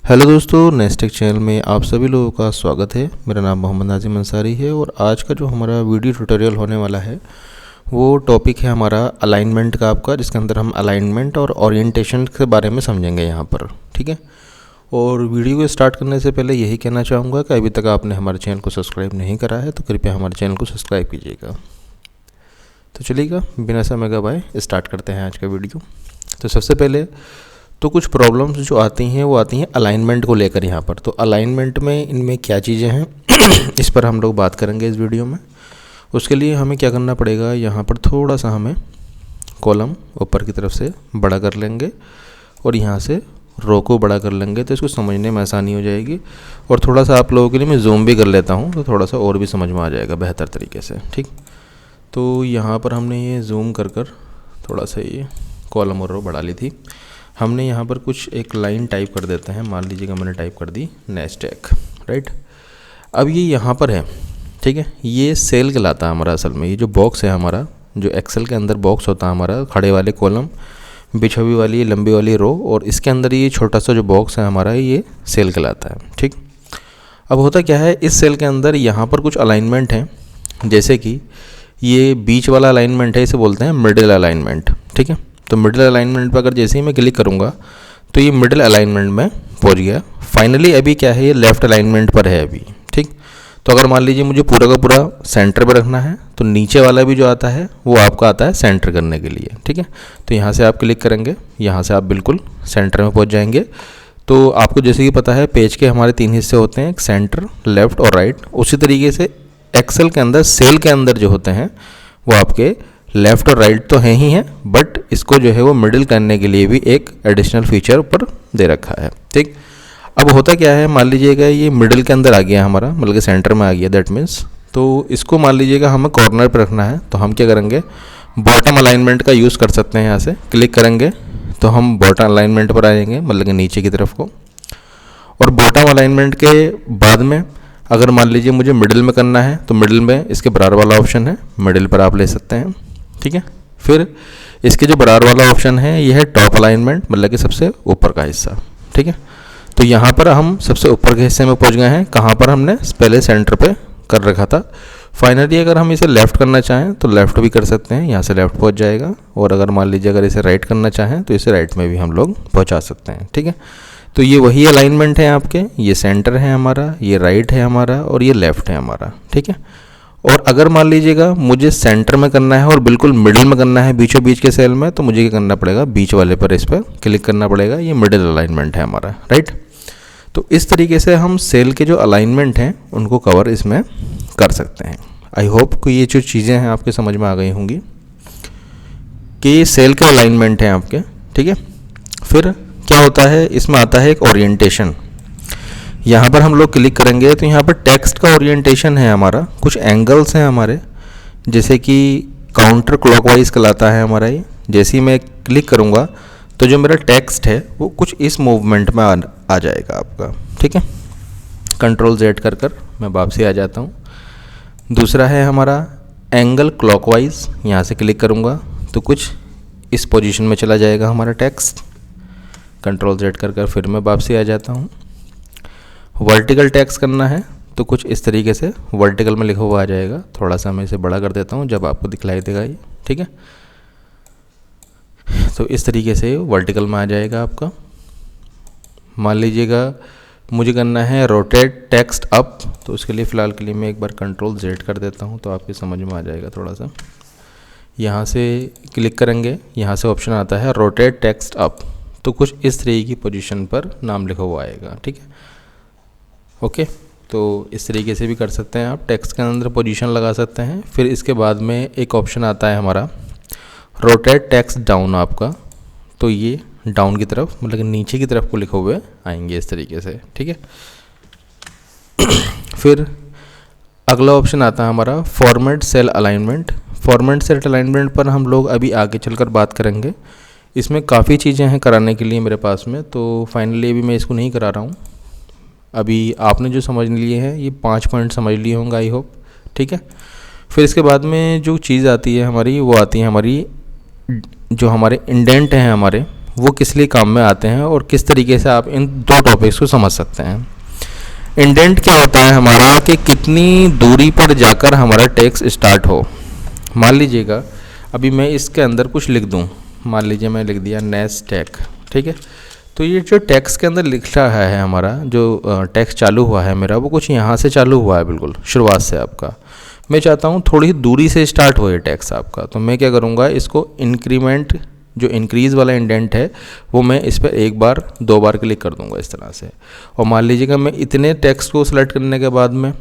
Hello दोस्तों, नेस्टेक channel में आप सभी लोगों का स्वागत है। मेरा नाम मोहम्मद नाजिम अंसारी है और आज का जो हमारा वीडियो ट्यूटोरियल होने वाला है वो टॉपिक है हमारा अलाइनमेंट का आपका, जिसके अंदर हम अलाइनमेंट और ओरिएंटेशन के बारे में समझेंगे यहाँ पर। ठीक है। और वीडियो को स्टार्ट करने से पहले यही कहना चाहूँगा कि अभी तक आपने हमारे चैनल को सब्सक्राइब नहीं करा है तो कृपया हमारे चैनल को सब्सक्राइब कीजिएगा। तो चलिएगा बिना समय गवाए स्टार्ट करते हैं आज का वीडियो। तो सबसे पहले तो कुछ प्रॉब्लम्स जो आती हैं वो आती हैं अलाइनमेंट को लेकर यहाँ पर। तो अलाइनमेंट में इनमें क्या चीज़ें हैं इस पर हम लोग बात करेंगे इस वीडियो में। उसके लिए हमें क्या करना पड़ेगा, यहाँ पर थोड़ा सा हमें कॉलम ऊपर की तरफ से बड़ा कर लेंगे और यहाँ से रो को बड़ा कर लेंगे तो इसको समझने में आसानी हो जाएगी। और थोड़ा सा आप लोगों के लिए मैं जूम भी कर लेता हूँ तो थोड़ा सा और भी समझ में आ जाएगा बेहतर तरीके से। ठीक, तो यहाँ पर हमने ये जूम कर थोड़ा सा ये कॉलम और रो बढ़ा ली थी। हमने यहाँ पर कुछ एक लाइन टाइप कर देते हैं। मान लीजिएगा मैंने टाइप कर दी नेस्टेक, राइट। अब ये यहाँ पर है, ठीक है। ये सेल कहलाता है हमारा असल में। ये जो बॉक्स है हमारा, जो एक्सेल के अंदर बॉक्स होता है हमारा, खड़े वाले कॉलम, बिछवी वाली लंबी वाली रो, और इसके अंदर ये छोटा सा जो बॉक्स है हमारा, ये सेल कहलाता है। ठीक, अब होता क्या है, इस सेल के अंदर यहाँ पर कुछ अलाइनमेंट हैं। जैसे कि ये बीच वाला अलाइनमेंट है, इसे बोलते हैं मिडिल अलाइनमेंट। ठीक है, तो मिडिल अलाइनमेंट पर अगर जैसे ही मैं क्लिक करूँगा तो ये मिडिल अलाइनमेंट में पहुँच गया। फाइनली अभी क्या है, ये लेफ़्ट अलाइनमेंट पर है अभी। ठीक, तो अगर मान लीजिए मुझे पूरा का पूरा सेंटर पर रखना है तो नीचे वाला भी जो आता है वो आपका आता है सेंटर करने के लिए। ठीक है, तो यहाँ से आप क्लिक करेंगे, यहाँ से आप बिल्कुल सेंटर में पहुँच जाएंगे। तो आपको जैसे कि पता है पेज के हमारे 3 हिस्से होते हैं, एक सेंटर, लेफ़्ट और राइट। उसी तरीके से एक्सेल के अंदर सेल के अंदर जो होते हैं वो आपके लेफ़्ट और राइट तो हैं ही हैं, बट इसको जो है वो मिडिल करने के लिए भी एक एडिशनल फीचर ऊपर दे रखा है। ठीक, अब होता क्या है, मान लीजिएगा ये मिडिल के अंदर आ गया हमारा, मतलब कि सेंटर में आ गया, दैट मीन्स तो इसको मान लीजिएगा हमें कॉर्नर पर रखना है। तो हम क्या करेंगे, बॉटम अलाइनमेंट का यूज़ कर सकते हैं। यहाँ से क्लिक करेंगे तो हम बॉटम अलाइनमेंट पर आ जाएंगे, मतलब कि नीचे की तरफ को। और बॉटम अलाइनमेंट के बाद में अगर मान लीजिए मुझे मिडिल में करना है तो मिडिल में इसके बराबर वाला ऑप्शन है, मिडिल पर आप ले सकते हैं। ठीक है, फिर इसके जो बराबर वाला ऑप्शन है ये है टॉप अलाइनमेंट, मतलब कि सबसे ऊपर का हिस्सा। ठीक है, तो यहाँ पर हम सबसे ऊपर के हिस्से में पहुँच गए हैं। कहाँ पर हमने पहले सेंटर पे कर रखा था। फाइनली अगर हम इसे लेफ़्ट करना चाहें तो लेफ़्ट भी कर सकते हैं, यहाँ से लेफ़्ट पहुँच जाएगा। और अगर मान लीजिए अगर इसे राइट करना चाहें तो इसे राइट में भी हम लोग पहुँचा सकते हैं। ठीक है, तो ये वही अलाइनमेंट है आपके, ये सेंटर है हमारा, ये राइट है हमारा और ये लेफ़्ट है हमारा। ठीक है, और अगर मान लीजिएगा मुझे सेंटर में करना है और बिल्कुल मिडिल में करना है, बीचों बीच के सेल में, तो मुझे क्या करना पड़ेगा, बीच वाले पर इस पर क्लिक करना पड़ेगा। ये मिडिल अलाइनमेंट है हमारा, राइट। तो इस तरीके से हम सेल के जो अलाइनमेंट हैं उनको कवर इसमें कर सकते हैं। आई होप कि ये जो चीज़ें हैं आपके समझ में आ गई होंगी कि ये सेल के अलाइनमेंट हैं आपके। ठीक है, फिर क्या होता है, इसमें आता है एक ओरिएंटेशन। यहाँ पर हम लोग क्लिक करेंगे तो यहाँ पर टेक्स्ट का ओरिएंटेशन है हमारा। कुछ एंगल्स हैं हमारे, जैसे कि काउंटर क्लॉकवाइज कहलाता है हमारा ये। जैसे ही मैं क्लिक करूँगा तो जो मेरा टेक्स्ट है वो कुछ इस मूवमेंट में आ जाएगा आपका। ठीक है, कंट्रोल Z कर मैं वापसी आ जाता हूँ। दूसरा है हमारा एंगल क्लॉकवाइज। यहाँ से क्लिक करूँगा तो कुछ इस पोजीशन में चला जाएगा हमारा टेक्स्ट। कंट्रोल Z कर फिर मैं वापसी आ जाता हूँ। वर्टिकल टेक्स्ट करना है तो कुछ इस तरीके से वर्टिकल में लिखा हुआ आ जाएगा। थोड़ा सा मैं इसे बड़ा कर देता हूँ जब आपको दिखलाई देगा ये। ठीक है, तो इस तरीके से वर्टिकल में आ जाएगा आपका। मान लीजिएगा मुझे करना है रोटेट टेक्स्ट अप, तो उसके लिए फ़िलहाल के लिए मैं एक बार कंट्रोल Z कर देता हूँ तो आपके समझ में आ जाएगा थोड़ा सा। यहाँ से क्लिक करेंगे, यहाँ से ऑप्शन आता है रोटेट टेक्स्ट अप, तो कुछ इस तरीके की पोजीशन पर नाम लिखा हुआ आएगा। ठीक है, ओके। तो इस तरीके से भी कर सकते हैं आप, टेक्स्ट के अंदर पोजीशन लगा सकते हैं। फिर इसके बाद में एक ऑप्शन आता है हमारा रोटेट टेक्स्ट डाउन आपका, तो ये डाउन की तरफ, मतलब कि नीचे की तरफ को लिखे हुए आएंगे इस तरीके से। ठीक है, फिर अगला ऑप्शन आता है हमारा format cell alignment. Format cell alignment पर हम लोग अभी आगे चलकर बात करेंगे। इसमें काफ़ी चीज़ें हैं कराने के लिए मेरे पास में, तो फाइनली अभी मैं इसको नहीं करा रहा हूँ। अभी आपने जो समझ लिए हैं ये 5 पॉइंट समझ लिए होंगे आई होप। ठीक है, फिर इसके बाद में जो चीज़ आती है हमारी, वो आती है हमारी जो हमारे इंडेंट हैं हमारे, वो किस लिए काम में आते हैं और किस तरीके से आप इन दो टॉपिक्स को समझ सकते हैं। इंडेंट क्या होता है हमारा कि कितनी दूरी पर जाकर हमारा टेक्स्ट स्टार्ट हो। मान लीजिएगा अभी मैं इसके अंदर कुछ लिख दूं, मान लीजिए मैं लिख दिया नेस्टेक, ठीक है। तो ये जो टेक्स्ट के अंदर लिख रहा है हमारा जो टेक्स्ट चालू हुआ है मेरा, वो कुछ यहाँ से चालू हुआ है, बिल्कुल शुरुआत से आपका। मैं चाहता हूँ थोड़ी दूरी से स्टार्ट हो ये टेक्स्ट आपका, तो मैं क्या करूँगा, इसको इंक्रीमेंट जो इंक्रीज़ वाला इंडेंट है वो मैं इस पर एक बार दो बार क्लिक कर दूंगा इस तरह से। और मान लीजिएगा मैं इतने टेक्स्ट को सिलेक्ट करने के बाद में,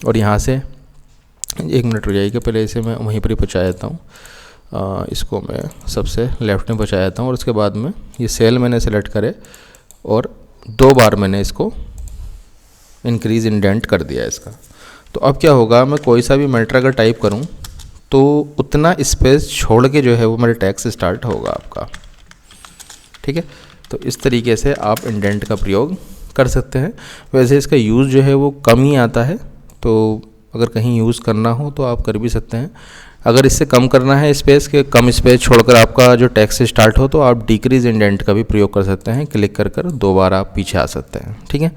और यहाँ से 1 मिनट हो जाएगा, पहले इसे मैं वहीं पर ही पहुँचा देता हूँ, इसको मैं सबसे लेफ़्ट में पहुँचा देता हूँ। और उसके बाद में ये सेल मैंने सेलेक्ट करे और 2 बार मैंने इसको इंक्रीज़ इंडेंट कर दिया इसका। तो अब क्या होगा, मैं कोई सा भी मैटर अगर टाइप करूँ तो उतना स्पेस छोड़ के जो है वो मेरा टेक्स्ट स्टार्ट होगा आपका, ठीक है। तो इस तरीके से आप इंडेंट का प्रयोग कर सकते हैं। वैसे इसका यूज़ जो है वो कम ही आता है, तो अगर कहीं यूज़ करना हो तो आप कर भी सकते हैं। अगर इससे कम करना है स्पेस के, कम स्पेस छोड़कर आपका जो टेक्स्ट स्टार्ट हो, तो आप डिक्रीज इंडेंट का भी प्रयोग कर सकते हैं। क्लिक कर कर 2 बार आप पीछे आ सकते हैं, ठीक है,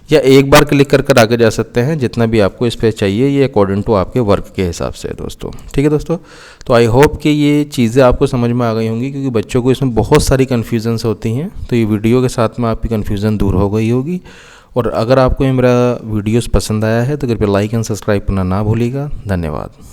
या 1 बार क्लिक कर कर आगे जा सकते हैं। जितना भी आपको स्पेस चाहिए ये अकॉर्डिंग टू आपके वर्क के हिसाब से है दोस्तों, ठीक है दोस्तों। तो आई होप कि ये चीज़ें आपको समझ में आ गई होंगी, क्योंकि बच्चों को इसमें बहुत सारी कन्फ्यूजन्स होती हैं। तो ये वीडियो के साथ में आपकी कन्फ्यूज़न दूर हो गई होगी। और अगर आपको ये मेरा वीडियोस पसंद आया है तो कृपया लाइक एंड सब्सक्राइब करना ना भूलिएगा। धन्यवाद।